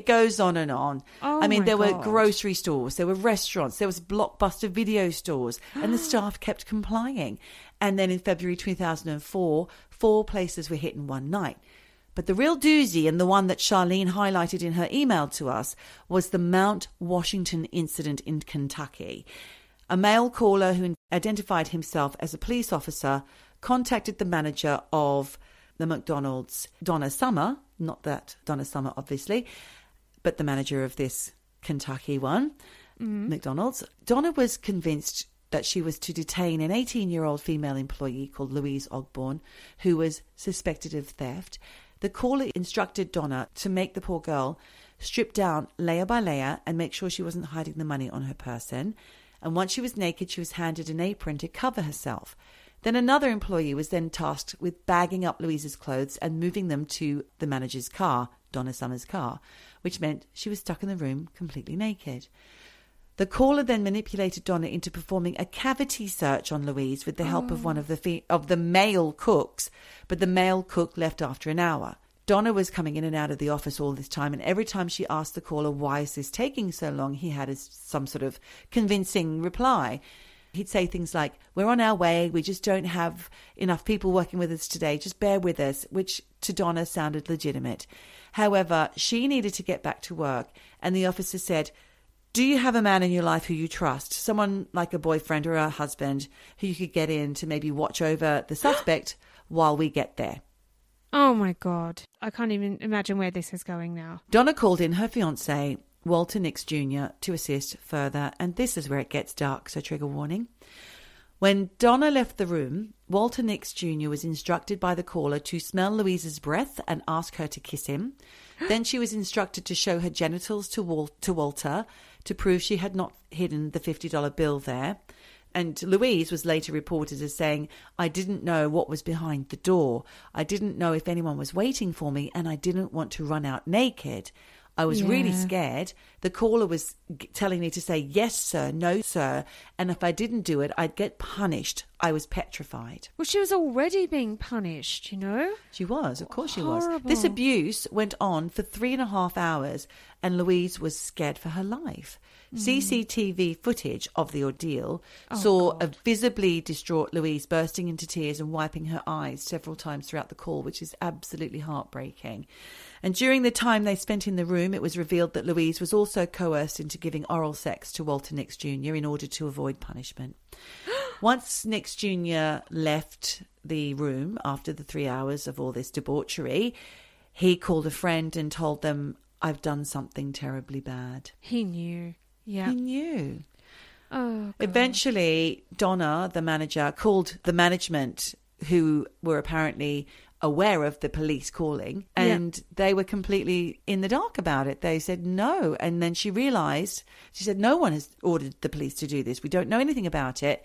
goes on and on. Oh, I mean, there God. were grocery stores, there were restaurants, there was Blockbuster video stores, and the staff kept complying. And then in February 2004, 4 places were hit in one night. But the real doozy, and the one that Charlene highlighted in her email to us, was the Mount Washington incident in Kentucky. A male caller who identified himself as a police officer contacted the manager of the McDonald's, Donna Summer, not that Donna Summer, obviously, but the manager of this Kentucky one, McDonald's. Donna was convinced that she was to detain an 18-year-old female employee called Louise Ogborn, who was suspected of theft. The caller instructed Donna to make the poor girl strip down layer by layer and make sure she wasn't hiding the money on her person. And once she was naked, she was handed an apron to cover herself. Then another employee was then tasked with bagging up Louise's clothes and moving them to the manager's car, Donna Summers' car, which meant she was stuck in the room completely naked. The caller then manipulated Donna into performing a cavity search on Louise with the help of one of the male cooks, but the male cook left after an hour. Donna was coming in and out of the office all this time, and every time she asked the caller, why is this taking so long, he had some sort of convincing reply. He'd say things like, we're on our way, we just don't have enough people working with us today, just bear with us, which to Donna sounded legitimate. However, she needed to get back to work, and the officer said, do you have a man in your life who you trust, someone like a boyfriend or a husband who you could get in to maybe watch over the suspect while we get there? Oh, my God. I can't even imagine where this is going now. Donna called in her fiancé, Walter Nix Jr., to assist further, and this is where it gets dark, so trigger warning. When Donna left the room, Walter Nix Jr. was instructed by the caller to smell Louise's breath and ask her to kiss him. Then she was instructed to show her genitals to Walter to prove she had not hidden the $50 bill there. And Louise was later reported as saying, I didn't know what was behind the door. I didn't know if anyone was waiting for me, and I didn't want to run out naked. I was really scared. The caller was telling me to say, yes, sir, no, sir. And if I didn't do it, I'd get punished. I was petrified. Well, she was already being punished, you know? She was. Of course she was. Horrible. This abuse went on for 3.5 hours, and Louise was scared for her life. CCTV footage of the ordeal saw a visibly distraught Louise bursting into tears and wiping her eyes several times throughout the call, which is absolutely heartbreaking. And during the time they spent in the room, it was revealed that Louise was also coerced into giving oral sex to Walter Nix Jr. in order to avoid punishment. Once Nix Jr. left the room after the 3 hours of all this debauchery, he called a friend and told them, I've done something terribly bad. He knew. Yeah. He knew. Oh, God. Eventually, Donna, the manager, called the management, who were apparently aware of the police calling, and they were completely in the dark about it. They said no. And then she said, no one has ordered the police to do this. We don't know anything about it.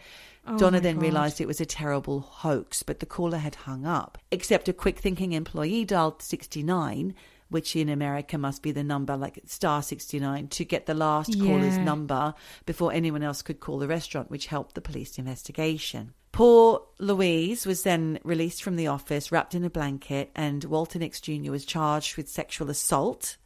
Donna then realised it was a terrible hoax, but the caller had hung up. Except a quick-thinking employee dialed 69, which in America must be the number, like star 69, to get the last caller's number before anyone else could call the restaurant, which helped the police investigation. Poor Louise was then released from the office, wrapped in a blanket, and Walter Nix Jr. was charged with sexual assault,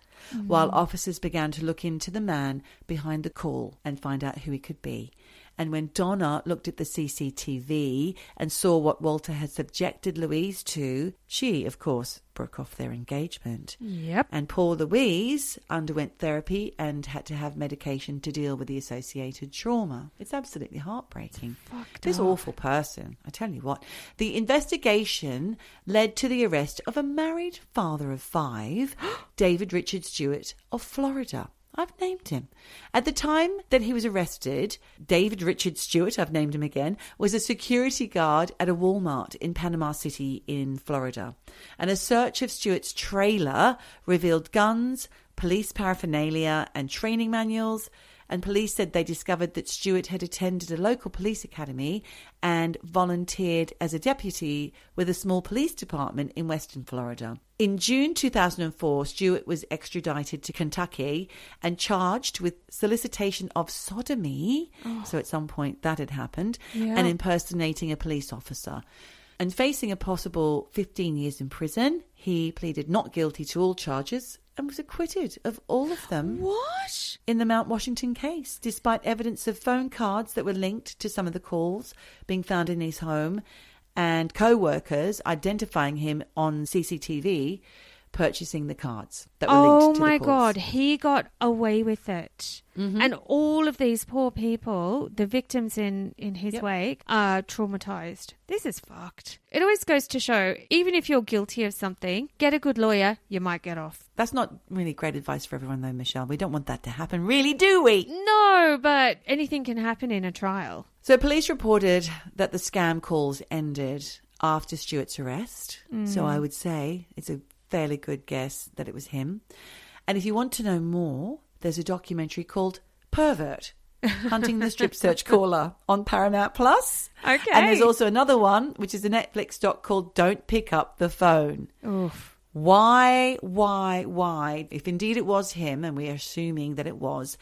while officers began to look into the man behind the call and find out who he could be. And when Donna looked at the CCTV and saw what Walter had subjected Louise to, she, of course, broke off their engagement. Yep. And poor Louise underwent therapy and had to have medication to deal with the associated trauma. It's absolutely heartbreaking. This awful person, I tell you what. The investigation led to the arrest of a married father of 5, David Richard Stewart of Florida. I've named him. At the time that he was arrested, David Richard Stewart, I've named him again, was a security guard at a Walmart in Panama City in Florida. And a search of Stewart's trailer revealed guns, police paraphernalia, and training manuals. And police said they discovered that Stewart had attended a local police academy and volunteered as a deputy with a small police department in Western Florida. In June 2004, Stewart was extradited to Kentucky and charged with solicitation of sodomy. So at some point that had happened, and impersonating a police officer. And facing a possible 15 years in prison, he pleaded not guilty to all charges and was acquitted of all of them. What? In the Mount Washington case, despite evidence of phone cards that were linked to some of the calls being found in his home and co-workers identifying him on CCTV purchasing the cards that were linked to the calls. Oh my God, he got away with it. And all of these poor people, the victims in his wake, are traumatised. This is fucked. It always goes to show, even if you're guilty of something, get a good lawyer, you might get off. That's not really great advice for everyone though, Michelle. We don't want that to happen, really, do we? No, but anything can happen in a trial. So police reported that the scam calls ended after Stewart's arrest. So I would say it's a fairly good guess that it was him. And if you want to know more, there's a documentary called Pervert, Hunting the Strip Search Caller on Paramount Plus. Okay. And there's also another one, which is a Netflix doc called Don't Pick Up the Phone. Oof. Why? If indeed it was him, and we're assuming that it was,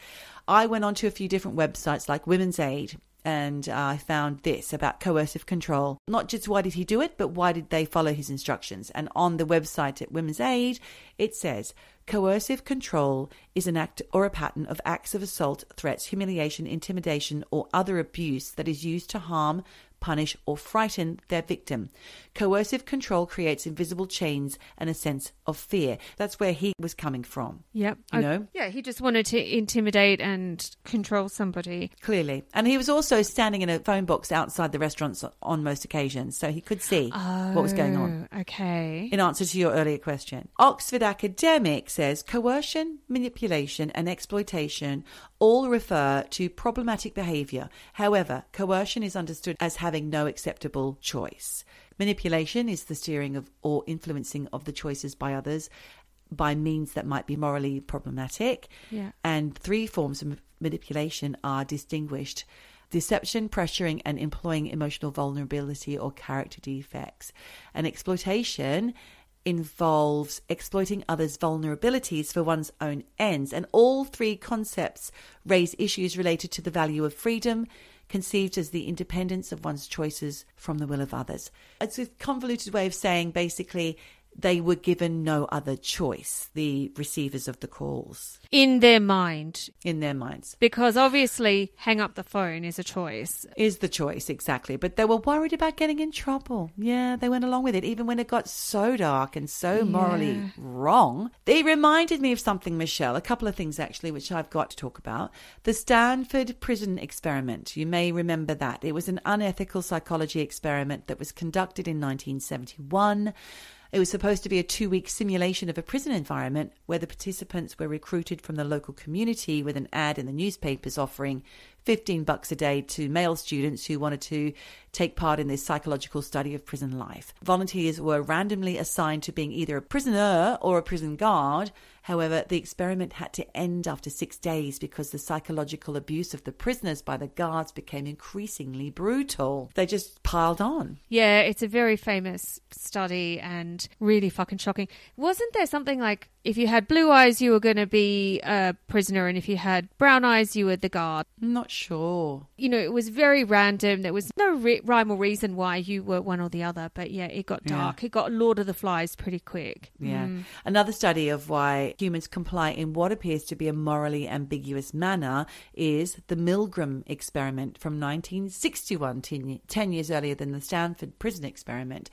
I went onto a few different websites like Women's Aid, and I found this about coercive control. Not just why did he do it, but why did they follow his instructions? And on the website at Women's Aid, it says, coercive control is an act or a pattern of acts of assault, threats, humiliation, intimidation, or other abuse that is used to harm, punish, or frighten their victim. Coercive control creates invisible chains and a sense of fear. That's where he was coming from. Yep. You know? Yeah, he just wanted to intimidate and control somebody. Clearly. And he was also standing in a phone box outside the restaurants on most occasions, so he could see what was going on. Okay. In answer to your earlier question, Oxford Academic says coercion, manipulation, and exploitation all refer to problematic behaviour. However, coercion is understood as having no acceptable choice. Manipulation is the steering of or influencing of the choices by others by means that might be morally problematic. Yeah. And 3 forms of manipulation are distinguished: deception, pressuring, and employing emotional vulnerability or character defects. And exploitation involves exploiting others' vulnerabilities for one's own ends. And all 3 concepts raise issues related to the value of freedom, conceived as the independence of one's choices from the will of others. It's a convoluted way of saying basically they were given no other choice, the receivers of the calls. In their mind. In their minds. Because obviously hang up the phone is a choice. Is the choice, exactly. But they were worried about getting in trouble. Yeah, they went along with it, even when it got so dark and so morally wrong. They reminded me of something, Michelle, a couple of things actually, which I've got to talk about. The Stanford Prison Experiment. You may remember that. It was an unethical psychology experiment that was conducted in 1971. It was supposed to be a 2-week simulation of a prison environment where the participants were recruited from the local community with an ad in the newspapers offering $15 a day to male students who wanted to take part in this psychological study of prison life. Volunteers were randomly assigned to being either a prisoner or a prison guard. However, the experiment had to end after 6 days because the psychological abuse of the prisoners by the guards became increasingly brutal. They just piled on. Yeah, it's a very famous study and really fucking shocking. Wasn't there something like if you had blue eyes, you were going to be a prisoner, and if you had brown eyes, you were the guard? I'm not sure. You know, it was very random. There was no rhyme or reason why you were one or the other. But yeah, it got dark. Yeah. It got Lord of the Flies pretty quick. Yeah. Another study of why humans comply in what appears to be a morally ambiguous manner is the Milgram experiment from 1961, 10 years earlier than the Stanford prison experiment.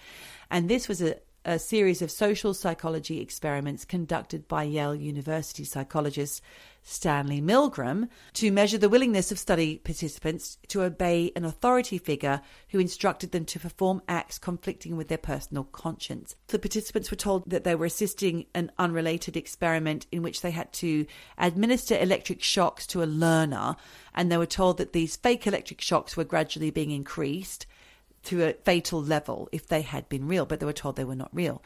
And this was a series of social psychology experiments conducted by Yale University psychologist Stanley Milgram to measure the willingness of study participants to obey an authority figure who instructed them to perform acts conflicting with their personal conscience. The participants were told that they were assisting an unrelated experiment in which they had to administer electric shocks to a learner, and they were told that these fake electric shocks were gradually being increased to a fatal level if they had been real, but they were told they were not real.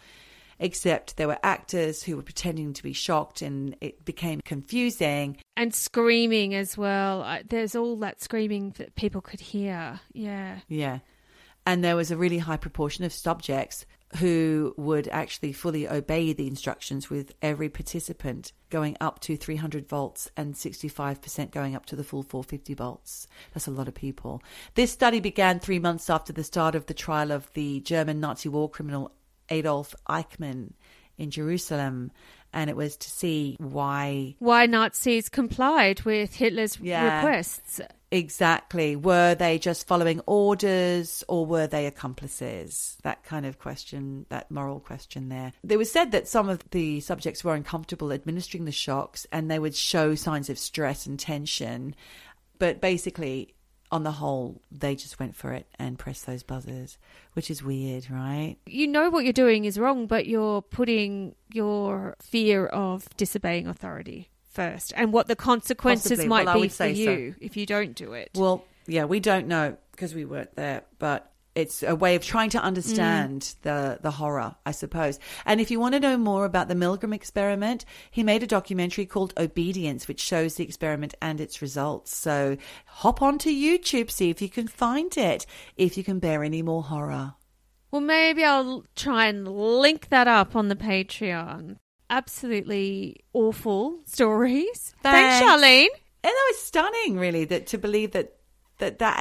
Except there were actors who were pretending to be shocked, and it became confusing. And screaming as well. There's all that screaming that people could hear. Yeah. Yeah. And there was a really high proportion of subjects who would actually fully obey the instructions, with every participant going up to 300 volts and 65% going up to the full 450 volts. That's a lot of people. This study began 3 months after the start of the trial of the German Nazi war criminal Adolf Eichmann in Jerusalem, and it was to see why Nazis complied with Hitler's requests. Exactly. Were they just following orders, or were they accomplices? That kind of question, that moral question there. It was said that some of the subjects were uncomfortable administering the shocks, and they would show signs of stress and tension. But basically, on the whole, they just went for it and pressed those buzzers, which is weird, right? You know what you're doing is wrong, but you're putting your fear of disobeying authority first, and what the consequences might be for you if you don't do it. Well, yeah, we don't know because we weren't there, but it's a way of trying to understand the horror, I suppose. And if you want to know more about the Milgram experiment, he made a documentary called Obedience, which shows the experiment and its results. So hop onto YouTube, see if you can find it, if you can bear any more horror. Well, maybe I'll try and link that up on the Patreon. Absolutely awful stories. Thanks, Charlene. And that was stunning, really, to believe that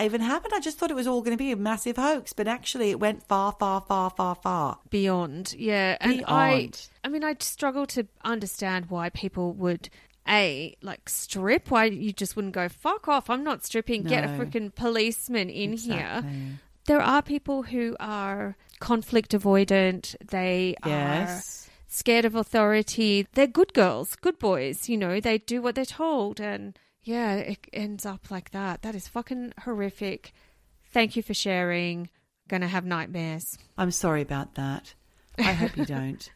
even happened. I just thought it was all going to be a massive hoax, but actually it went far, far, far, far, far. Beyond, yeah. And I struggle to understand why people would, strip, why you just wouldn't go, fuck off, I'm not stripping, get a freaking policeman in here. There are people who are conflict avoidant, they are scared of authority. They're good girls, good boys, they do what they're told, and yeah, it ends up like that. That is fucking horrific. Thank you for sharing. Gonna have nightmares. I'm sorry about that. I hope you don't.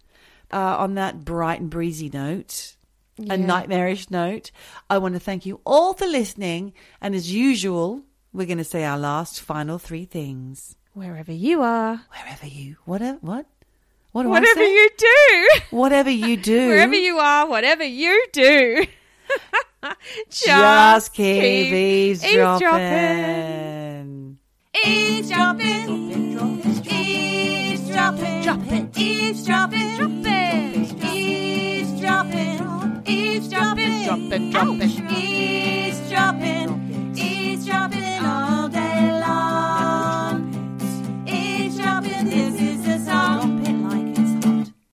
On that bright and breezy note, a nightmarish note, I want to thank you all for listening. And as usual, we're going to say our last final 3 things. Wherever you are. Wherever you... What do whatever I say? You do. Whatever you do. Wherever you are, whatever you do. Just keep eavesdropping. Eavesdropping. Eavesdropping. Eavesdropping. Eavesdropping.